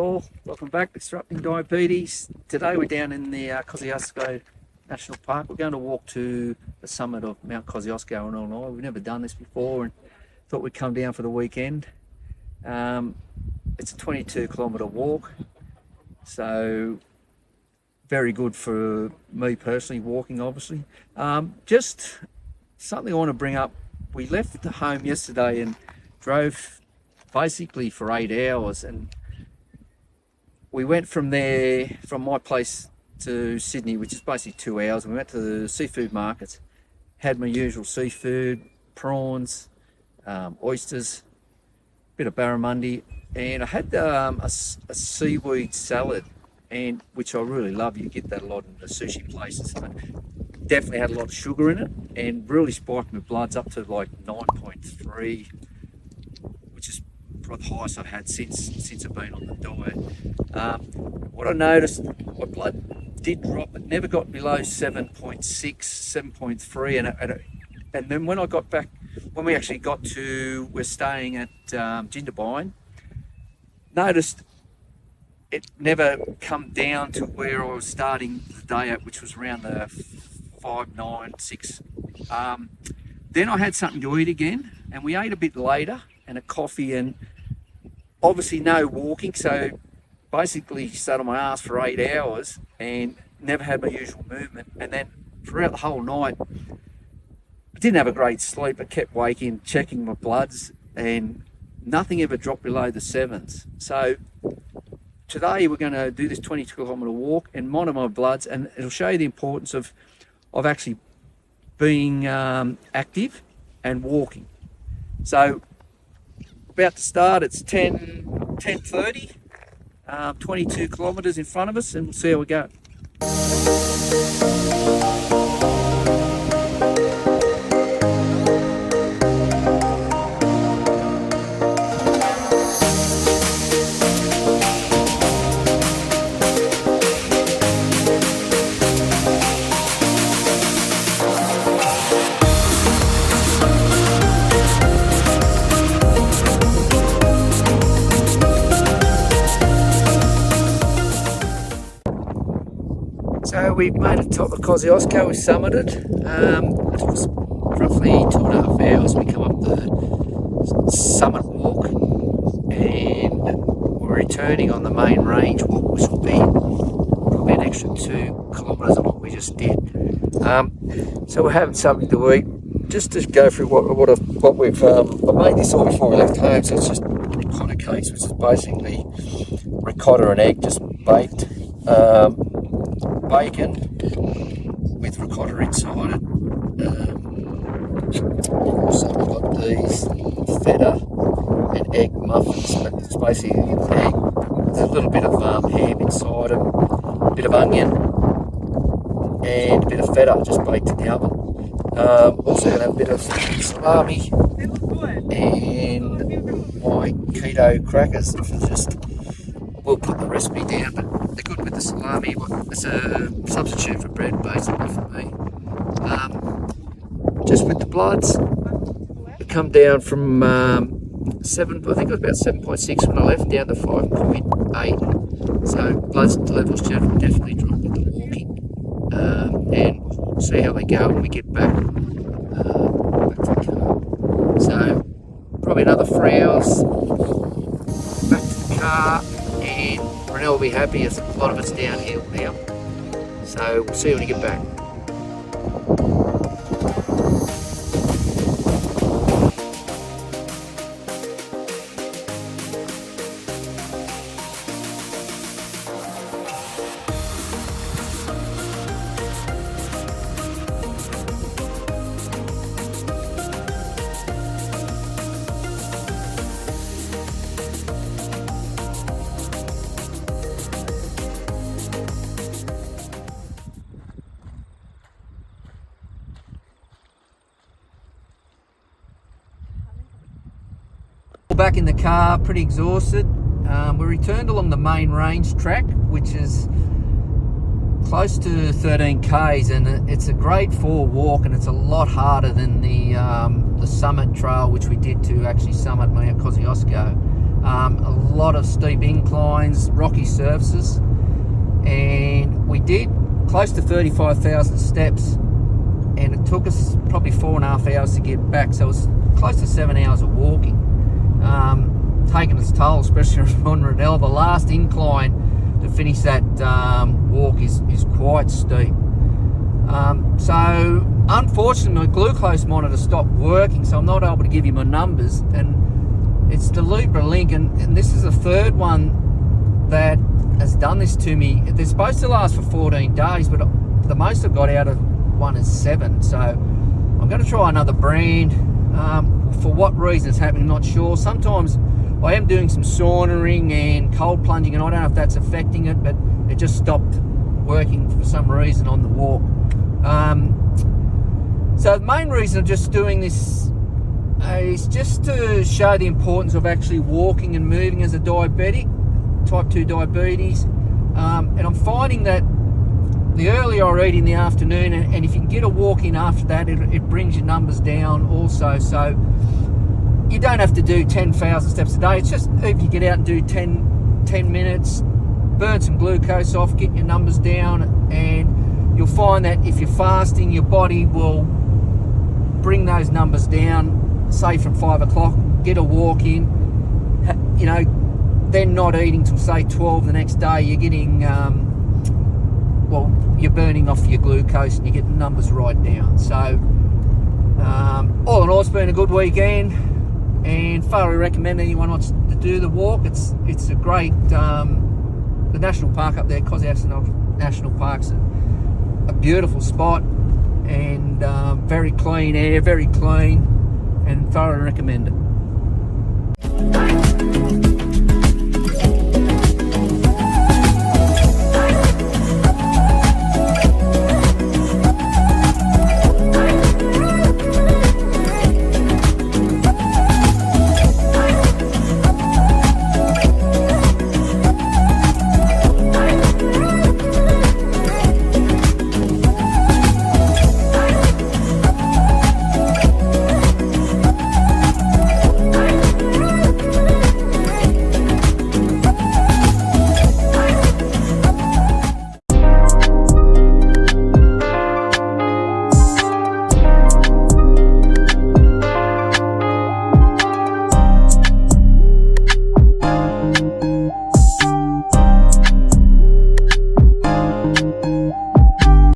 all, welcome back to Disrupting Diabetes. Today we're down in the Kosciuszko National Park. We're going to walk to the summit of Mt Kosciuszko in Illinois. We've never done this before and thought we'd come down for the weekend. It's a 22-kilometre walk, so very good for me personally, walking obviously. Just something I want to bring up. We left the home yesterday and drove basically for 8 hours, and we went from there, from my place to Sydney, which is basically 2 hours. We went to the seafood markets, had my usual seafood, prawns, oysters, bit of barramundi, and I had a seaweed salad, and which I really love. You get that a lot in the sushi places. Definitely had a lot of sugar in it and really spiked my bloods up to like 9.3, which is probably the highest I've had since I've been on the diet. What I noticed, my blood did drop. It never got below 7.6, 7.3, and then when I got back, when we actually got to, we're staying at Jindabyne, noticed it never come down to where I was starting the day at, which was around the 5, 9, 6. Then I had something to eat again, and we ate a bit later, and a coffee, and obviously no walking, so basically sat on my ass for 8 hours and never had my usual movement. And then throughout the whole night, I didn't have a great sleep. I kept waking, checking my bloods, and nothing ever dropped below the 7s. So today we're going to do this 22-kilometre walk and monitor my bloods, and it'll show you the importance of actually being active and walking. So about to start, it's 10:30, 22 kilometres in front of us, and we'll see how we go. So we've made it top of Kosciuszko, we summited. It took us roughly 2.5 hours. We come up the summit walk, and we're returning on the main range walk, which will be probably an extra 2 kilometres of what we just did. So we're having something to eat. Just to go through what we've, I made this all before we left home, so it's just ricotta cakes, which is basically ricotta and egg just baked. Bacon with ricotta inside it. Also we've got these feta and egg muffins, but it's basically egg with a little bit of ham inside it, a bit of onion and a bit of feta just baked in the oven. Also going to have a bit of salami and my keto crackers. We'll put the recipe down, but they're good with the salami. It's a substitute for bread, basically, for me. Just with the bloods, it come down from 7, I think it was about 7.6 when I left, down to 5.8. So blood levels definitely dropped with the walking, and we'll see how they go when we get back to the car. So probably another 3 hours back to the car. And Renelle will be happy as a lot of it's downhill now. So we'll see when we get back. Back in the car, pretty exhausted. We returned along the main range track, which is close to 13 k's, and it's a grade 4 walk, and it's a lot harder than the summit trail which we did to actually summit Mt Kosciuszko. a lot of steep inclines, rocky surfaces, and we did close to 35,000 steps, and it took us probably 4.5 hours to get back, so it was close to 7 hours of walking. Taking its toll, especially on Rundell. The last incline to finish that walk is quite steep. So unfortunately my glucose monitor stopped working, so I'm not able to give you my numbers, and it's the Libra Link, and this is the third one that has done this to me. They're supposed to last for 14 days, but the most I've got out of one is 7, so I'm going to try another brand. For what reason it's happening, not sure. Sometimes I am doing some sauntering and cold plunging, and I don't know if that's affecting it, but it just stopped working for some reason on the walk. So the main reason of just doing this is just to show the importance of actually walking and moving as a diabetic, type 2 diabetes. And I'm finding that the earlier I eat in the afternoon, and if you can get a walk in after that, it brings your numbers down also. So you don't have to do 10,000 steps a day. It's just if you get out and do 10 minutes, burn some glucose off, get your numbers down, and you'll find that if you're fasting, your body will bring those numbers down, say from 5 o'clock, get a walk in, you know, then not eating till say 12 the next day, you're getting, well, you're burning off your glucose and you get the numbers right down. So all in all, it's been a good weekend, and thoroughly recommend anyone wants to do the walk. It's a great, the national park up there, Kosciuszko National Park's a beautiful spot, and very clean air, very clean, and thoroughly recommend it.